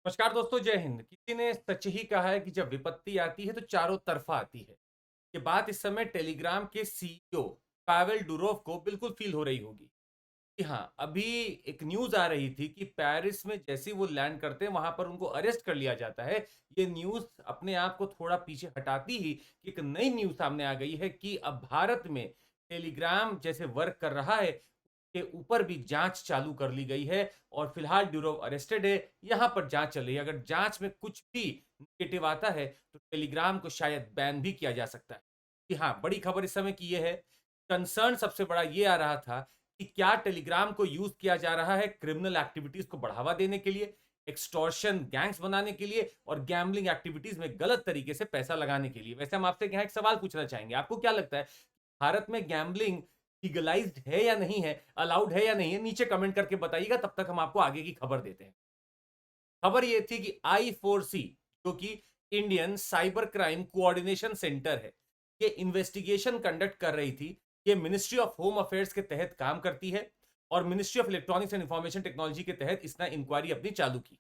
नमस्कार दोस्तों, जय हिंद। किसी ने सच ही कहा है कि जब विपत्ति आती है तो चारों तरफा आती है। ये बात इस समय टेलीग्राम के सीईओ पावेल डुरोव को बिल्कुल फील हो रही होगी कि हाँ, अभी एक न्यूज़ आ रही थी कि पेरिस में जैसे ही वो लैंड करते हैं, वहाँ पर उनको अरेस्ट कर लिया जाता है। ये न्यूज़ अपने आप को थोड़ा पीछे हटाती ही कि एक नई न्यूज़ सामने आ गई है कि अब भारत में टेलीग्राम जैसे वर्क कर रहा है, के ऊपर भी जाँच चालू कर ली गई है और फिलहाल ड्यूरो अरेस्टेड है। यहाँ पर जाँच चल रही है। अगर जाँच में कुछ भी नेगेटिव आता है, तो टेलीग्राम को शायद बैन भी किया जा सकता है। जी हाँ, बड़ी खबर इस समय की ये है, कंसर्न सबसे बड़ा ये आ रहा था कि क्या टेलीग्राम को यूज़ किया जा रहा है क्रिमिनल एक्टिविटीज़ को बढ़ावा देने के लिए, एक्सटॉर्शन गैंग्स बनाने के लिए और गैम्बलिंग एक्टिविटीज़ में गलत तरीके से पैसा लगाने के लिए। वैसे हम आपसे यहाँ एक सवाल पूछना चाहेंगे, आपको क्या लगता है, भारत में गैम्बलिंग लीगलाइज्ड है या नहीं है, अलाउड है या नहीं है? नीचे कमेंट करके बताइएगा, तब तक हम आपको आगे की खबर देते हैं। खबर ये थी कि आई4सी, जो कि Indian cyber crime coordination centre है, ये इन्वेस्टिगेशन कंडक्ट कर रही थी। ये मिनिस्ट्री ऑफ होम अफेयर्स के तहत काम करती है और ministry of electronics and information technology के तहत इसने इंक्वायरी अपनी चालू की।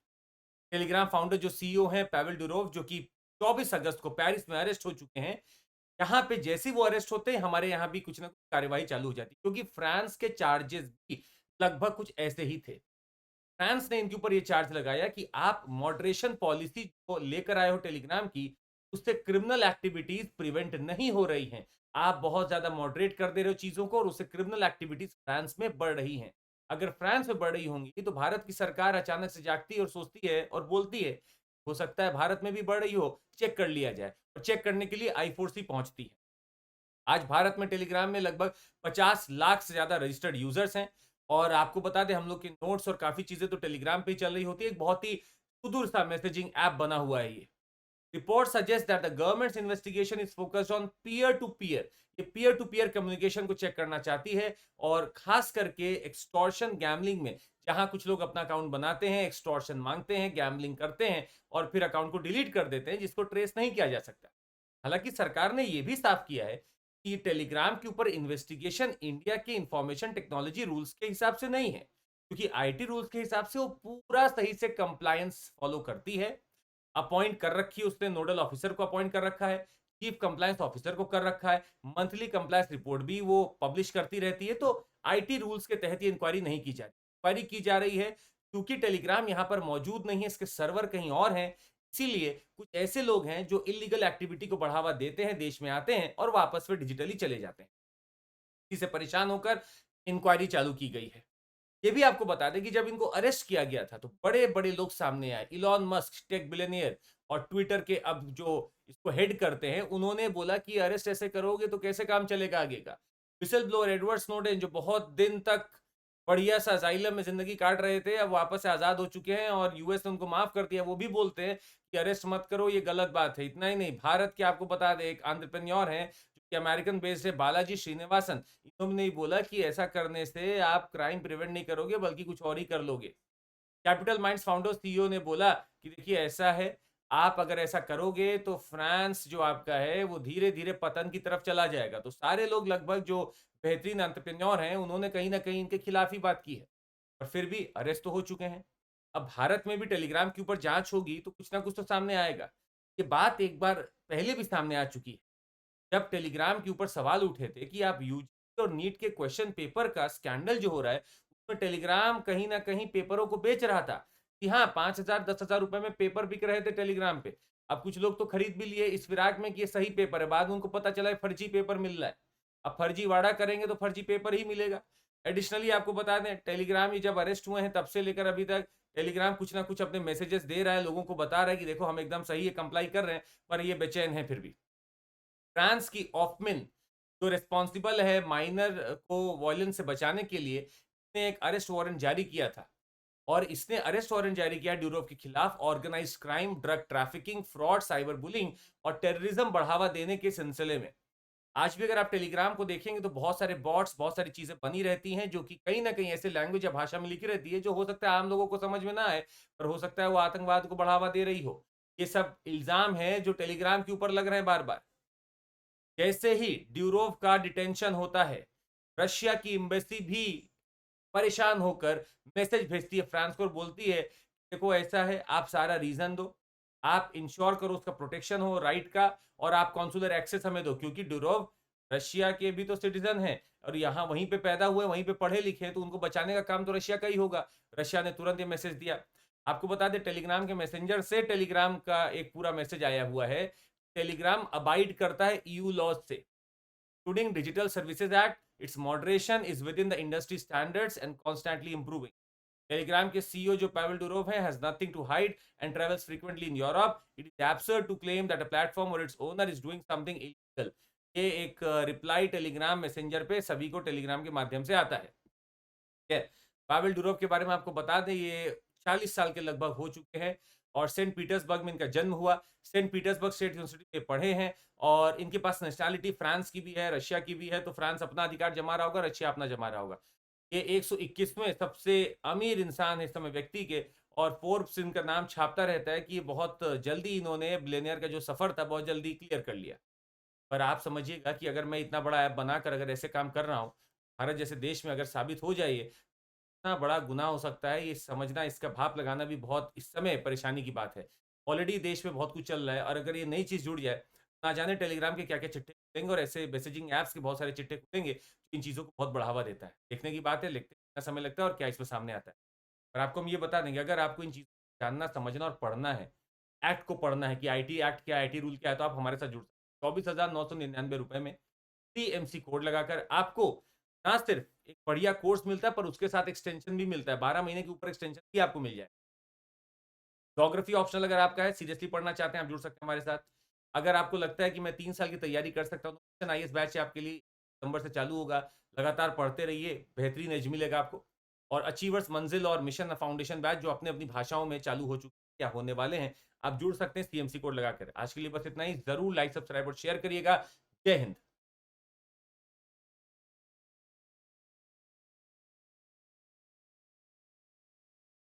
टेलीग्राम फाउंडर जो सीईओ हैं पावेल डुरोव, जो कि 24 अगस्त को पेरिस में अरेस्ट हो चुके हैं, यहाँ पे जैसे ही वो अरेस्ट होते हैं, हमारे यहाँ भी कुछ ना कुछ कार्यवाही चालू हो जाती है, क्योंकि फ्रांस के चार्जेस भी लगभग कुछ ऐसे ही थे। फ्रांस ने इनके ऊपर ये चार्ज लगाया कि आप मॉडरेशन पॉलिसी जो लेकर आए हो टेलीग्राम की, उससे क्रिमिनल एक्टिविटीज प्रिवेंट नहीं हो रही हैं। आप बहुत ज्यादा मॉडरेट कर दे रहे हो चीजों को और उससे क्रिमिनल एक्टिविटीज फ्रांस में बढ़ रही हैं। अगर फ्रांस में बढ़ रही होंगी तो भारत की सरकार अचानक से जागती है और सोचती है और बोलती है, हो सकता है भारत में भी बढ़ रही हो, चेक कर लिया जाए। और चेक करने के लिए आई4सी पहुंचती है। आज भारत में टेलीग्राम में लगभग 50 लाख से ज़्यादा रजिस्टर्ड यूज़र्स हैं और आपको बता दें, हम लोग के नोट्स और काफ़ी चीज़ें तो टेलीग्राम पे ही चल रही होती है। एक बहुत ही सुदूर सा मैसेजिंग ऐप बना हुआ है ये। Report suggest that the government's investigation is focused on peer to peer. ये पीयर टू पीयर कम्युनिकेशन को चेक करना चाहती है और खास करके एक्सटॉर्शन गैम्बलिंग में, जहां कुछ लोग अपना अकाउंट बनाते हैं, एक्सटॉर्शन मांगते हैं, गैम्बलिंग करते हैं और फिर अकाउंट को डिलीट कर देते हैं, जिसको ट्रेस नहीं किया जा सकता। हालांकि सरकार ने यह भी साफ किया है कि टेलीग्राम के ऊपर इन्वेस्टिगेशन इंडिया के इंफॉर्मेशन टेक्नोलॉजी रूल्स के हिसाब से नहीं है, क्योंकि आईटी रूल्स के हिसाब से वो पूरा सही से कंप्लायंस फॉलो करती है। अपॉइंट कर रखी है उसने, नोडल ऑफिसर को अपॉइंट कर रखा है, चीफ कंप्लायंस ऑफिसर को कर रखा है, मंथली कंप्लायंस रिपोर्ट भी वो पब्लिश करती रहती है। तो आईटी रूल्स के तहत ये इंक्वायरी नहीं की जा रही, इंक्वायरी की जा रही है क्योंकि टेलीग्राम यहाँ पर मौजूद नहीं है, इसके सर्वर कहीं और हैं। इसीलिए कुछ ऐसे लोग हैं जो इलीगल एक्टिविटी को बढ़ावा देते हैं, देश में आते हैं और वापस फिर डिजिटली चले जाते हैं। इसी से परेशान होकर इंक्वायरी चालू की गई है। ये भी आपको बता दें कि जब इनको अरेस्ट किया गया था, तो बड़े-बड़े लोग सामने आए। इलॉन मस्क, टेक बिलियनियर और ट्विटर के अब जो इसको हेड करते हैं, उन्होंने बोला कि अरेस्ट ऐसे करोगे तो कैसे काम चलेगा आगे का। व्हिसल ब्लोअर एडवर्ड स्नोडेन, जो बहुत दिन तक बढ़िया सा असाइलम में जिंदगी काट रहे थे, अब वापस से आजाद हो चुके हैं और यूएस ने उनको माफ कर दिया। वो भी बोलते हैं कि अरेस्ट मत करो, ये गलत बात है। इतना ही नहीं, भारत के आपको बता दें, एक एंटरप्रेन्योर हैं जो कि अमेरिकन बेस्ड है, बालाजी श्रीनिवासन। इन्होंने ही बोला कि ऐसा करने से आप क्राइम प्रिवेंट नहीं करोगे, बल्कि कुछ और ही कर लोगे। कैपिटल माइंड्स फाउंडर सीईओ ने बोला कि देखिए ऐसा है, आप अगर ऐसा करोगे तो फ्रांस जो आपका है वो धीरे-धीरे पतन की तरफ चला जाएगा। तो सारे लोग लगभग जो बेहतरीन एंटरप्रेन्योर हैं, उन्होंने कहीं न कहीं इनके खिलाफ ही बात की है। और फिर भी अरेस्ट तो हो चुके हैं। अब भारत में भी टेलीग्राम के ऊपर जाँच होगी तो कुछ ना कुछ तो सामने आएगा। ये बात एक बार पहले भी सामने आ चुकी है। जब टेलीग्राम के ऊपर सवाल उठे थे कि आप यूजीसी और नीट के क्वेश्चन पेपर का स्कैंडल जो हो रहा है, उसमें टेलीग्राम कहीं न कहीं पेपरों को बेच रहा था कि हाँ, 5,000 10,000 रुपए में पेपर बिक रहे थे टेलीग्राम पे। अब कुछ लोग तो खरीद भी लिए इस फिराक में कि ये सही पेपर है, बाद में उनको पता चला है फर्जी पेपर मिल रहा है। अब फर्जीवाड़ा करेंगे तो फर्जी पेपर ही मिलेगा। एडिशनली आपको बता दें, टेलीग्राम ये जब अरेस्ट हुए हैं तब से लेकर अभी तक टेलीग्राम कुछ ना कुछ अपने मैसेजेस दे रहा है, लोगों को बता रहा है कि देखो हम एकदम सही है, कंप्लाई कर रहे हैं, पर ये बेचैन है फिर भी। फ्रांस की ऑफमिन, जो रिस्पॉन्सिबल है माइनर को वॉयलेंस से बचाने के लिए, इसने एक अरेस्ट वारंट जारी किया था और इसने अरेस्ट वारंट जारी किया ड्यूरोव के खिलाफ organised crime, drug trafficking, fraud, cyber bullying और टेररिज्म बढ़ावा देने के सिलसिले में। आज भी अगर आप टेलीग्राम को देखेंगे तो बहुत सारे बॉट्स, बहुत सारी चीजें बनी रहती हैं जो कि कहीं ना कहीं ऐसे लैंग्वेज या भाषा में लिखी रहती है जो हो सकता है आम लोगों को समझ में ना आए, पर हो सकता है वो आतंकवाद को बढ़ावा दे रही हो। ये सब इल्जाम है जो टेलीग्राम के ऊपर लग रहे हैं बार बार। जैसे ही ड्यूरोव का डिटेंशन होता है, रशिया की एम्बेसी भी परेशान होकर मैसेज भेजती है फ्रांस को और बोलती है देखो ऐसा है, आप सारा रीज़न दो, आप इंश्योर करो उसका प्रोटेक्शन हो राइट का, और आप कॉन्सुलर एक्सेस हमें दो, क्योंकि डुरोव रशिया के भी तो सिटीज़न हैं और यहाँ वहीं पे पैदा हुए, वहीं पे पढ़े-लिखे हैं, तो उनको बचाने का काम तो रशिया का ही होगा। रशिया ने तुरंत ये मैसेज दिया। आपको बता दें, टेलीग्राम के मैसेंजर से टेलीग्राम का एक पूरा मैसेज आया हुआ है। टेलीग्राम अबाइड करता है ईयू लॉज़ से, including digital services act, its moderation is within the industry standards and constantly improving. Telegram के सीईओ जो पावेल डुरोव है, has nothing to hide and travels frequently in Europe. It is absurd to claim that a platform और its owner is doing something illegal. ये एक reply Telegram messenger पे सभी को Telegram के माध्यम से आता है। है। पावेल डुरोव के बारे में आपको बता दें, ये 40 साल के लगभग हो चुके हैं और सेंट पीटर्सबर्ग में इनका जन्म हुआ। सेंट पीटर्सबर्ग स्टेट यूनिवर्सिटी में पढ़े हैं और इनके पास नेशनैलिटी फ्रांस की भी है, रशिया की भी है, तो फ्रांस अपना अधिकार जमा रहा होगा, रशिया अपना जमा रहा होगा। ये 121वें सबसे अमीर इंसान है इस समय व्यक्ति के, और फोर्ब्स इनका नाम छापता रहता है कि ये बहुत जल्दी इन्होंने बिलियनियर का जो सफ़र था बहुत जल्दी क्लियर कर लिया। पर आप समझिएगा कि अगर मैं इतना बड़ा ऐप बनाकर अगर ऐसे काम कर रहा हूँ, भारत जैसे देश में अगर साबित हो जाए ये, इतना बड़ा गुनाह हो सकता है, ये समझना, इसका भाप लगाना भी बहुत इस समय परेशानी की बात है। ऑलरेडी देश में बहुत कुछ चल रहा है और अगर ये नई चीज़ जुड़ जाए, ना जाने टेलीग्राम के क्या-क्या चिट्ठे खुलेंगे और ऐसे मैसेजिंग ऐप्स के बहुत सारे चिट्ठे खुलेंगे, जो इन चीज़ों को बहुत बढ़ावा देता है। देखने की बात है, लिखते कितना समय लगता है और क्या इसमें सामने आता है। और आपको हम ये बता देंगे, अगर आपको इन चीज़ों को जानना, समझना और पढ़ना है, एक्ट को पढ़ना है कि आईटी एक्ट क्या है, आईटी रूल क्या है, तो आप हमारे साथ जुड़ सकते हैं। ₹24,999 में टीएमसी कोड लगाकर आपको ना सिर्फ एक बढ़िया कोर्स मिलता है, पर उसके साथ एक्सटेंशन भी मिलता है। 12 महीने के ऊपर एक्सटेंशन भी आपको मिल जाए। ज्योग्राफी ऑप्शनल अगर आपका है, सीरियसली पढ़ना चाहते हैं, आप जुड़ सकते हैं हमारे साथ। अगर आपको लगता है कि मैं 3 साल की तैयारी कर सकता हूँ, तो मिशन आईएएस बैच आपके लिए दिसंबर से चालू होगा। लगातार पढ़ते रहिए, बेहतरीन एज मिलेगा आपको। और अचीवर्स मंजिल और मिशन फाउंडेशन बैच जो अपनी-अपनी भाषाओं में चालू हो चुके हैं या होने वाले हैं, आप जुड़ सकते हैं सीएमसी कोड लगाकर। आज के लिए बस इतना ही। ज़रूर लाइक, सब्सक्राइब और शेयर करिएगा। जय हिंद।